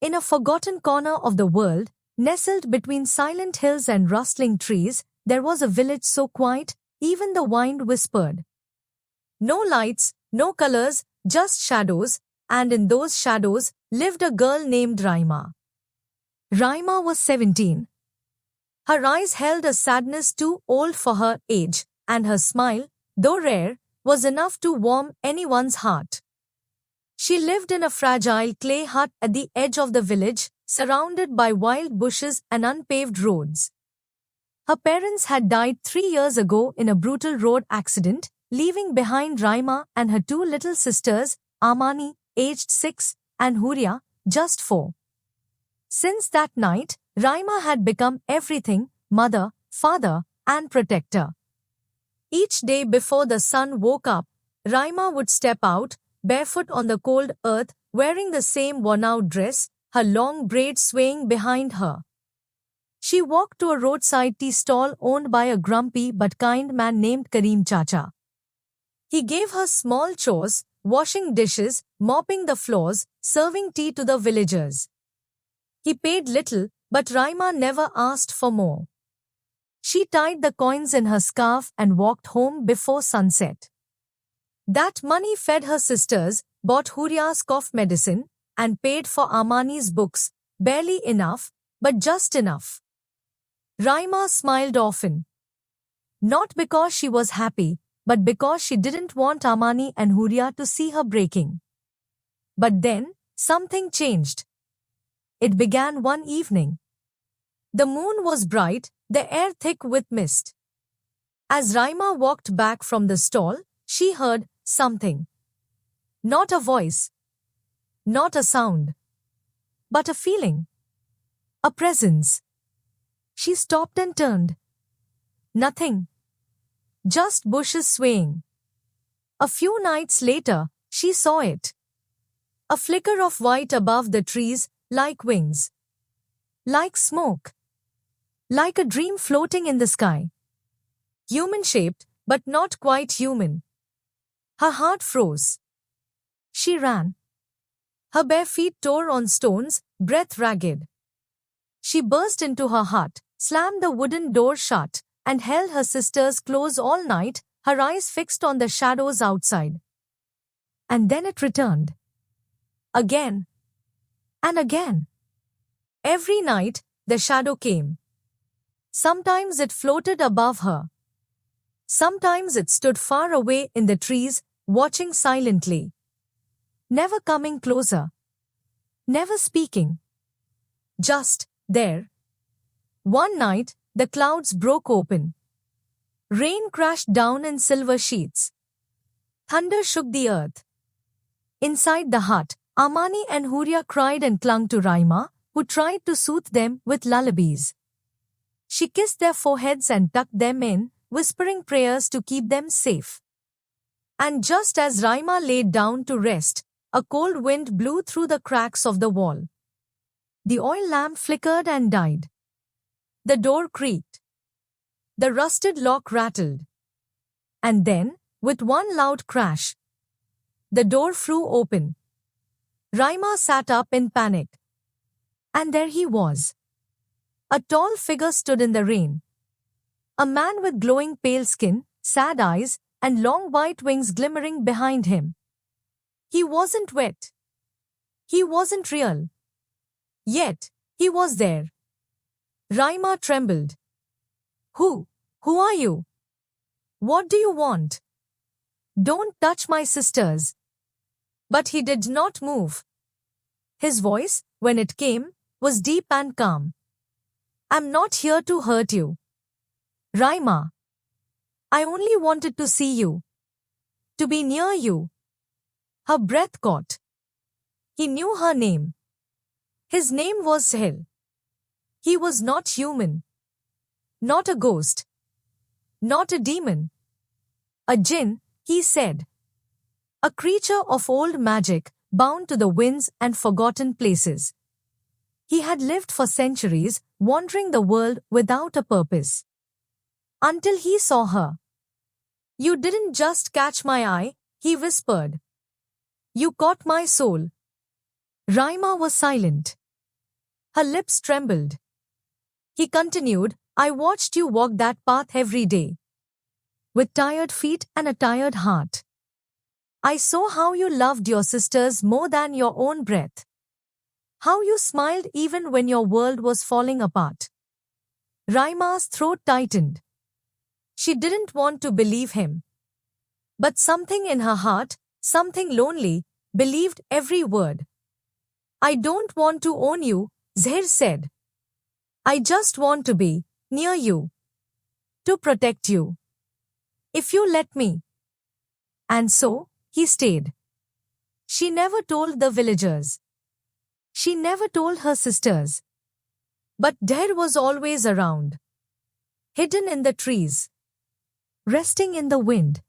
In a forgotten corner of the world, nestled between silent hills and rustling trees, there was a village so quiet, even the wind whispered. No lights, no colors, just shadows, and in those shadows lived a girl named Raima. Raima was 17. Her eyes held a sadness too old for her age, and her smile, though rare, was enough to warm anyone's heart. She lived in a fragile clay hut at the edge of the village, surrounded by wild bushes and unpaved roads. Her parents had died 3 years ago in a brutal road accident, leaving behind Raima and her two little sisters, Amani, aged 6, and Huria, just 4. Since that night, Raima had become everything: mother, father, and protector. Each day before the sun woke up, Raima would step out, barefoot on the cold earth, wearing the same worn-out dress, her long braids swaying behind her. She walked to a roadside tea stall owned by a grumpy but kind man named Karim Chacha. He gave her small chores, washing dishes, mopping the floors, serving tea to the villagers. He paid little, but Raima never asked for more. She tied the coins in her scarf and walked home before sunset. That money fed her sisters, bought Huria's cough medicine, and paid for Amani's books, barely enough, but just enough. Raima smiled often. Not because she was happy, but because she didn't want Amani and Huria to see her breaking. But then, something changed. It began one evening. The moon was bright, the air thick with mist. As Raima walked back from the stall, she heard something. Not a voice. Not a sound. But a feeling. A presence. She stopped and turned. Nothing. Just bushes swaying. A few nights later, she saw it. A flicker of white above the trees, like wings. Like smoke. Like a dream floating in the sky. Human-shaped, but not quite human. Her heart froze. She ran. Her bare feet tore on stones, breath ragged. She burst into her hut, slammed the wooden door shut, and held her sisters close all night, her eyes fixed on the shadows outside. And then it returned. Again. And again. Every night, the shadow came. Sometimes it floated above her. Sometimes it stood far away in the trees, watching silently. Never coming closer. Never speaking. Just there. One night, the clouds broke open. Rain crashed down in silver sheets. Thunder shook the earth. Inside the hut, Amani and Huria cried and clung to Raima, who tried to soothe them with lullabies. She kissed their foreheads and tucked them in, whispering prayers to keep them safe. And just as Raima laid down to rest, a cold wind blew through the cracks of the wall. The oil lamp flickered and died. The door creaked. The rusted lock rattled. And then, with one loud crash, the door flew open. Raima sat up in panic. And there he was. A tall figure stood in the rain. A man with glowing pale skin, sad eyes, and long white wings glimmering behind him. He wasn't wet. He wasn't real. Yet, he was there. Raima trembled. Who are you? What do you want? Don't touch my sisters. But he did not move. His voice, when it came, was deep and calm. I'm not here to hurt you. Raima. I only wanted to see you. To be near you. Her breath caught. He knew her name. His name was Sahil. He was not human. Not a ghost. Not a demon. A jinn, he said. A creature of old magic, bound to the winds and forgotten places. He had lived for centuries, wandering the world without a purpose. Until he saw her. You didn't just catch my eye, he whispered. You caught my soul. Raima was silent. Her lips trembled. He continued, I watched you walk that path every day. With tired feet and a tired heart. I saw how you loved your sisters more than your own breath. How you smiled even when your world was falling apart. Raima's throat tightened. She didn't want to believe him. But something in her heart, something lonely, believed every word. I don't want to own you, Zahir said. I just want to be near you. To protect you. If you let me. And so, he stayed. She never told the villagers. She never told her sisters. But Zahir was always around. Hidden in the trees. Resting in the wind.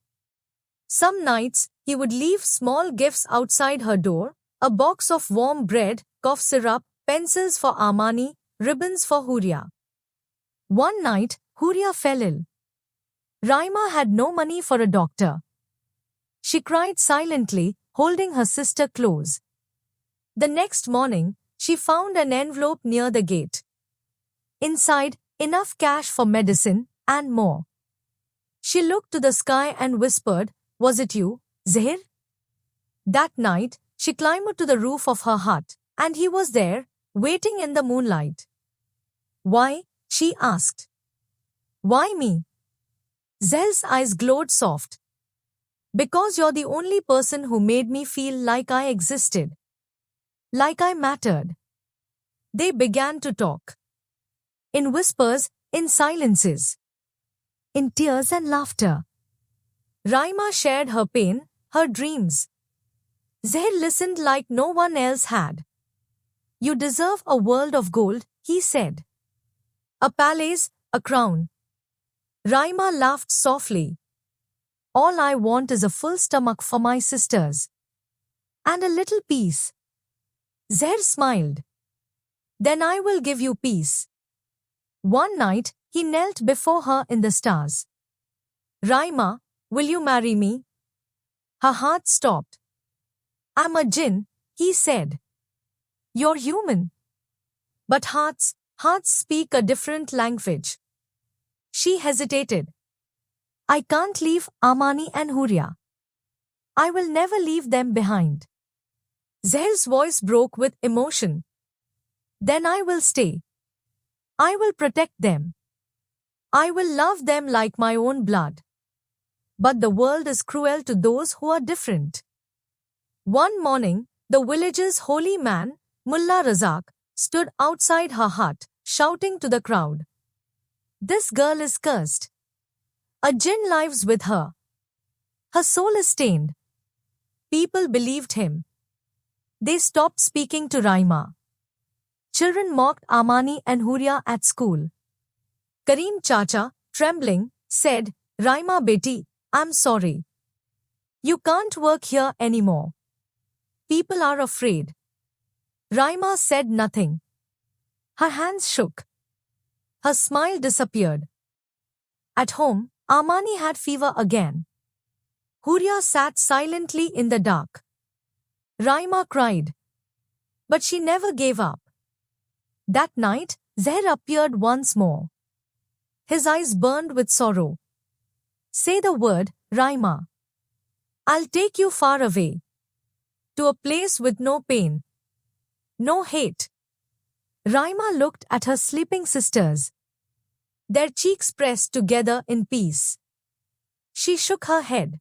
Some nights, he would leave small gifts outside her door, a box of warm bread, cough syrup, pencils for Amani, ribbons for Huria. One night, Huria fell ill. Raima had no money for a doctor. She cried silently, holding her sister close. The next morning, she found an envelope near the gate. Inside, enough cash for medicine, and more. She looked to the sky and whispered, Was it you, Zahir? That night, she climbed to the roof of her hut, and he was there, waiting in the moonlight. Why? She asked. Why me? Zahir's eyes glowed soft. Because you're the only person who made me feel like I existed. Like I mattered. They began to talk. In whispers, in silences. In tears and laughter. Raima shared her pain, her dreams. Zahir listened like no one else had. You deserve a world of gold, he said. A palace, a crown. Raima laughed softly. All I want is a full stomach for my sisters. And a little peace. Zahir smiled. Then I will give you peace. One night, he knelt before her in the stars. Raima, will you marry me? Her heart stopped. I'm a jinn, he said. You're human. But hearts speak a different language. She hesitated. I can't leave Amani and Huria. I will never leave them behind. Zahir's voice broke with emotion. Then I will stay. I will protect them. I will love them like my own blood. But the world is cruel to those who are different. One morning, the village's holy man, Mullah Razak, stood outside her hut, shouting to the crowd. This girl is cursed. A jinn lives with her. Her soul is stained. People believed him. They stopped speaking to Raima. Children mocked Amani and Huria at school. Karim Chacha, trembling, said, Raima beti, I'm sorry. You can't work here anymore. People are afraid. Raima said nothing. Her hands shook. Her smile disappeared. At home, Amani had fever again. Huria sat silently in the dark. Raima cried. But she never gave up. That night, Zahir appeared once more. His eyes burned with sorrow. Say the word, Raima. I'll take you far away. To a place with no pain. No hate. Raima looked at her sleeping sisters. Their cheeks pressed together in peace. She shook her head.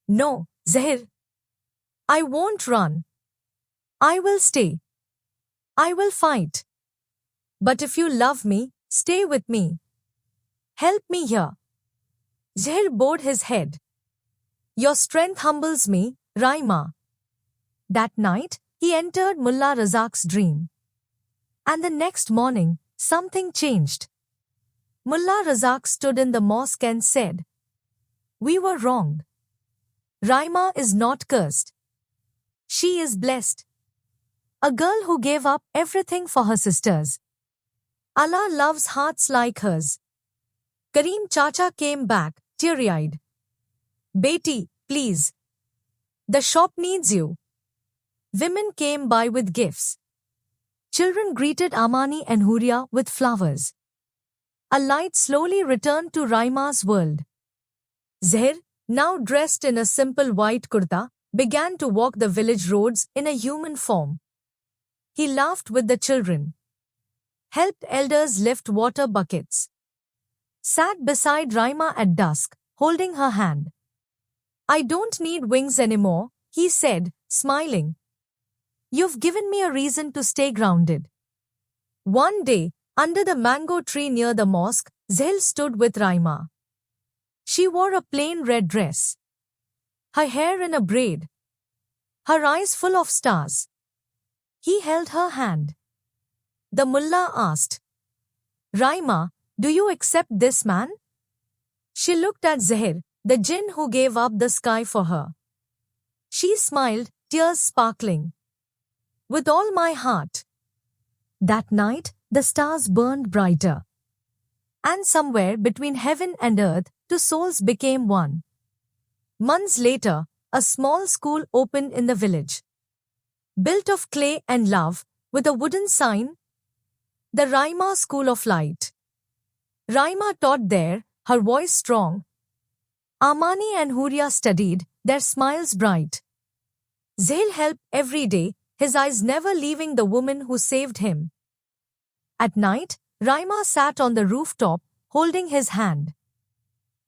No, Zahir. I won't run. I will stay. I will fight. But if you love me, stay with me. Help me here. Zahir bowed his head. Your strength humbles me, Raima. That night, he entered Mullah Razak's dream. And the next morning, something changed. Mullah Razak stood in the mosque and said, We were wrong. Raima is not cursed. She is blessed. A girl who gave up everything for her sisters. Allah loves hearts like hers. Karim Chacha came back, teary-eyed. Beti, please. The shop needs you. Women came by with gifts. Children greeted Amani and Huria with flowers. A light slowly returned to Raima's world. Zahir, now dressed in a simple white kurta, began to walk the village roads in a human form. He laughed with the children, helped elders lift water buckets, sat beside Raima at dusk, holding her hand. I don't need wings anymore, he said, smiling. You've given me a reason to stay grounded. One day, under the mango tree near the mosque, Zahir stood with Raima. She wore a plain red dress, her hair in a braid, her eyes full of stars. He held her hand. The mullah asked, Raima, do you accept this man? She looked at Zahir, the jinn who gave up the sky for her. She smiled, tears sparkling. With all my heart. That night, the stars burned brighter. And somewhere between heaven and earth, two souls became one. Months later, a small school opened in the village. Built of clay and love, with a wooden sign, the Raima School of Light. Raima taught there, her voice strong. Amani and Huria studied, their smiles bright. Zahir helped every day, his eyes never leaving the woman who saved him. At night, Raima sat on the rooftop, holding his hand.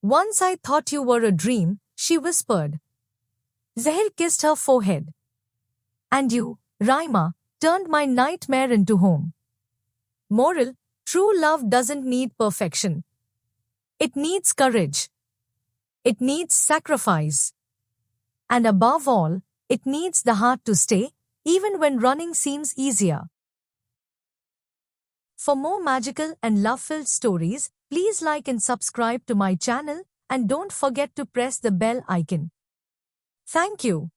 Once I thought you were a dream, she whispered. Zahir kissed her forehead. And you, Raima, turned my nightmare into home. Moral: true love doesn't need perfection. It needs courage. It needs sacrifice. And above all, it needs the heart to stay, even when running seems easier. For more magical and love-filled stories, please like and subscribe to my channel and don't forget to press the bell icon. Thank you.